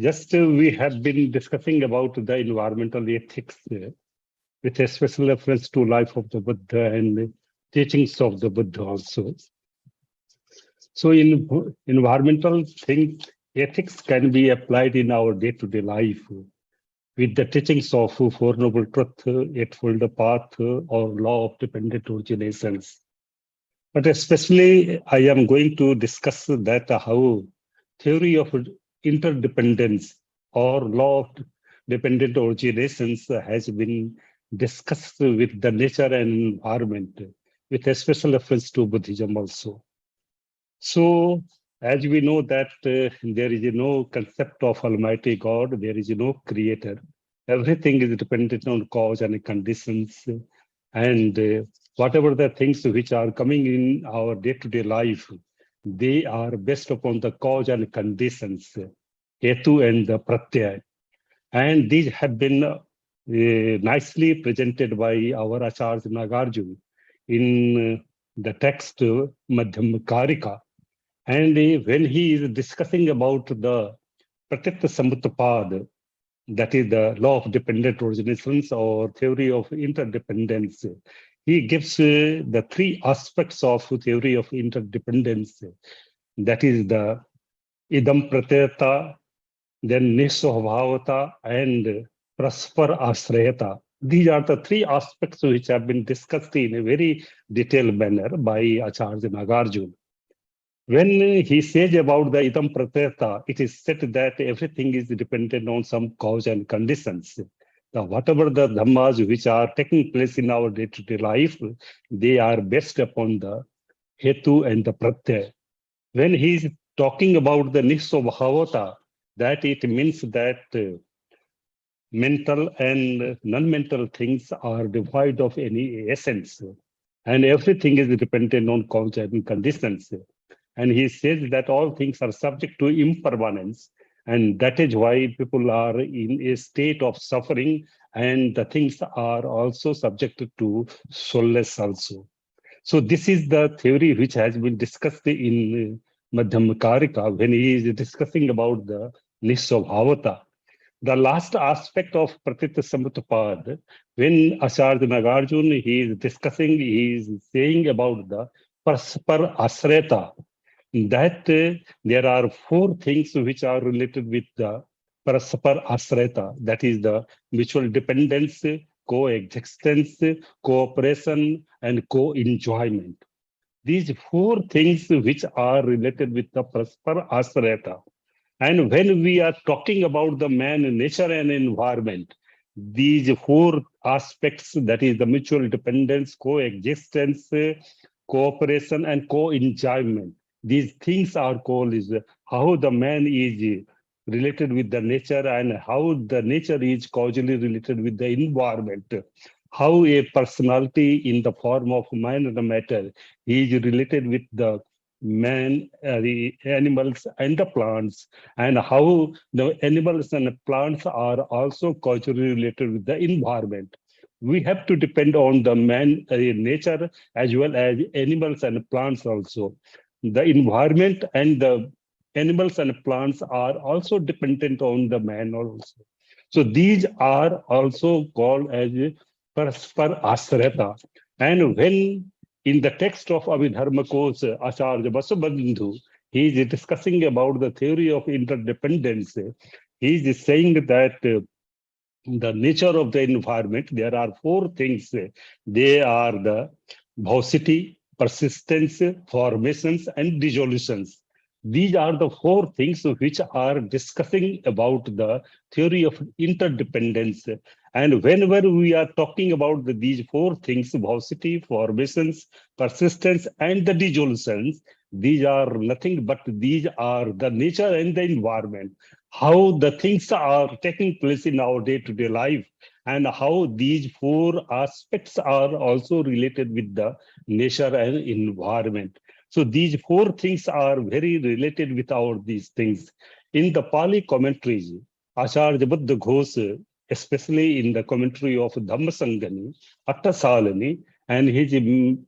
We have been discussing about the environmental ethics with a special reference to life of the Buddha and teachings of the Buddha also. So in environmental things, ethics can be applied in our day-to-day life with the teachings of Four Noble Truth, Eightfold Path, or Law of Dependent Originations. But especially, I am going to discuss that how theory of interdependence or law of dependent originations has been discussed with the nature and environment, with a special reference to Buddhism also. So, as we know that there is no concept of Almighty God, there is no creator. Everything is dependent on cause and conditions. And whatever the things which are coming in our day-to-day life, they are based upon the cause and conditions, hetu and the pratyaya. And these have been nicely presented by our Acharya Nagarjuna in the text Madhyamakarika. And when he is discussing about the paṭiccasamuppāda, that is the law of dependent originations or theory of interdependence, he gives the three aspects of theory of interdependence. That is the idam pratyata, then nisvabhavata, and praspar ashrayata. These are the three aspects which have been discussed in a very detailed manner by Acharya Nagarjuna. When he says about the idam pratyata, it is said that everything is dependent on some cause and conditions. Now, whatever the dhammas which are taking place in our day-to-day life, they are based upon the hetu and the pratyaya. When he is talking about the nisvabhavata, that it means that mental and non-mental things are devoid of any essence, and everything is dependent on cause and conditions. And he says that all things are subject to impermanence, and that is why people are in a state of suffering, and the things are also subjected to soulless also. So this is the theory which has been discussed in Madhyamakarika when he is discussing about the nisvabhavata. The last aspect of paṭiccasamuppāda, when Acharya Nagarjuna he is discussing, he is saying about the praspar ashrayata, that there are four things which are related with the praspar ashrayata, that is the mutual dependence, coexistence, cooperation, and co-enjoyment. These four things which are related with the praspar ashrayata. And when we are talking about the man, nature, and environment, these four aspects, that is the mutual dependence, coexistence, cooperation, and co-enjoyment, these things are called is how the man is related with the nature and how the nature is causally related with the environment. How a personality in the form of mind and matter is related with the man, the animals, and the plants, and how the animals and plants are also causally related with the environment. We have to depend on the man, nature, as well as animals and plants also. The environment and the animals and plants are also dependent on the man also. So these are also called as praspar ashrayata. And when in the text of Abhidharmakos, Acharya Vasubandhu, he is discussing about the theory of interdependence. He is saying that the nature of the environment, there are four things. They are the bhavsiti, persistence, formations, and dissolutions. These are the four things which are discussing about the theory of interdependence. And whenever we are talking about these four things, bhavsiti, formations, persistence, and the dissolutions, these are nothing but these are the nature and the environment. How the things are taking place in our day-to-day life, and how these four aspects are also related with the nature and environment. So these four things are very related with these things. In the Pali commentaries, Acharya Buddha Ghosh, especially in the commentary of Dhammasangani, Attasalani, and his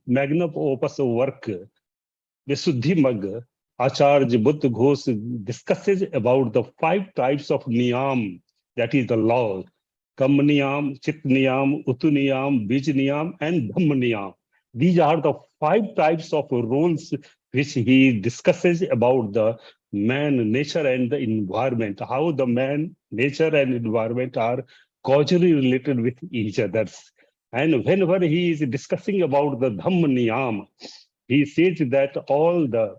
magnum opus work, Visuddhimagga, Acharya Buddha Ghosh discusses about the 5 types of niyam, that is the law: kamma niyam, chit niyam, utu niyam, bij niyam, and dhamma niyam. These are the 5 types of rules which he discusses about the man, nature, and the environment, how the man, nature, and environment are causally related with each other. And whenever he is discussing about the Dhamma Niyam, he says that all the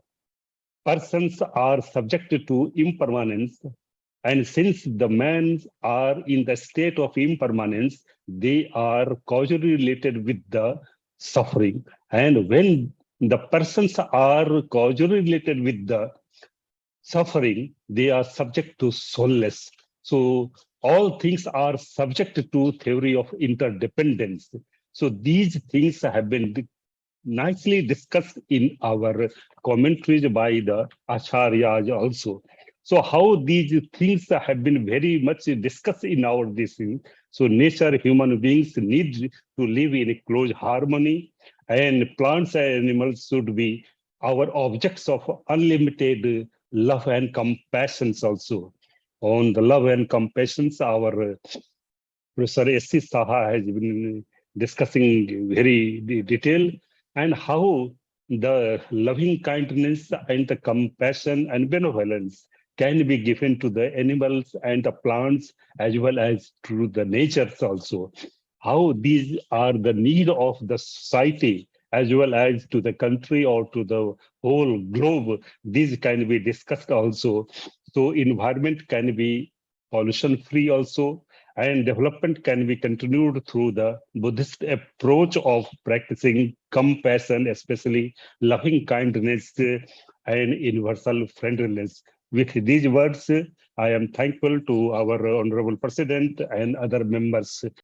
persons are subjected to impermanence. And since the men are in the state of impermanence, they are causally related with the suffering. And when the persons are causally related with the suffering, they are subject to soulless. So all things are subject to theory of interdependence. So these things have been nicely discussed in our commentaries by the acharyas also. So how these things have been very much discussed in our this thing. So nature, human beings need to live in a close harmony, and plants and animals should be our objects of unlimited love and compassion also. On the love and compassion, our Professor S.C. Saha has been discussing very detail, and how the loving kindness and the compassion and benevolence can be given to the animals and the plants as well as to the natures also. How these are the need of the society as well as to the country or to the whole globe. These can be discussed also. So environment can be pollution free also, and development can be continued through the Buddhist approach of practicing compassion, especially loving kindness and universal friendliness. With these words, I am thankful to our Honorable President and other members